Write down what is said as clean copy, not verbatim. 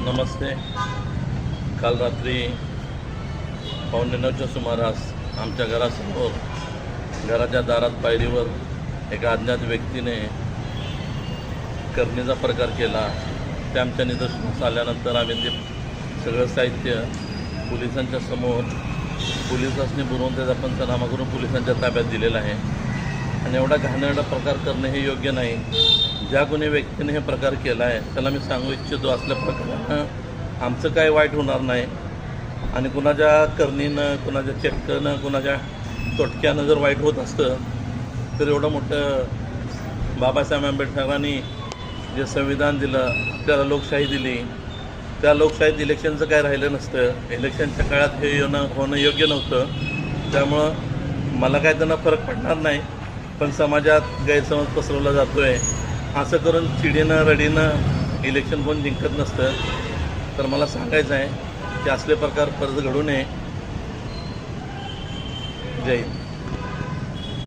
नमस्ते. काल रात्री 9:15च्या सुमारास आमच्या घरासमोर घराच्या दारात पायरीवर एका अज्ञात व्यक्तीने करणीचा प्रकार केला. ते आमच्या निदर्शनास आल्यानंतर आम्ही ते सगळं साहित्य पोलिसांच्या समोर पोलिसांनी बोलवून त्याचा पंचनामा करून पोलिसांच्या ताब्यात दिलेला आहे. आणि एवढा घाणेरडा प्रकार करणे हे योग्य नाही. ज्या कोणी व्यक्तीने हे प्रकार केला आहे त्याला मी सांगू इच्छितो, असल्या प्रकारानं आमचं काय वाईट होणार नाही. आणि कुणाच्या करणीनं, कुणाच्या चटकनं, कुणाच्या तोटक्यानं जर वाईट होत असतं तर एवढं मोठं बाबासाहेब आंबेडकरांनी जे संविधान दिलं, त्याला लोकशाही दिली, त्या लोकशाहीत इलेक्शनचं काय राहिलं नसतं. इलेक्शनच्या काळात हे होणं योग्य नव्हतं. त्यामुळं मला काय त्यांना फरक पडणार नाही. पण समाजात गैरसमज पसरवला जातो आहे. असं करून चिडीनं रडीनं इलेक्शन कोण जिंकत नसतं. तर मला सांगायचं आहे की असले प्रकार परत घडू नये. जय हिंद.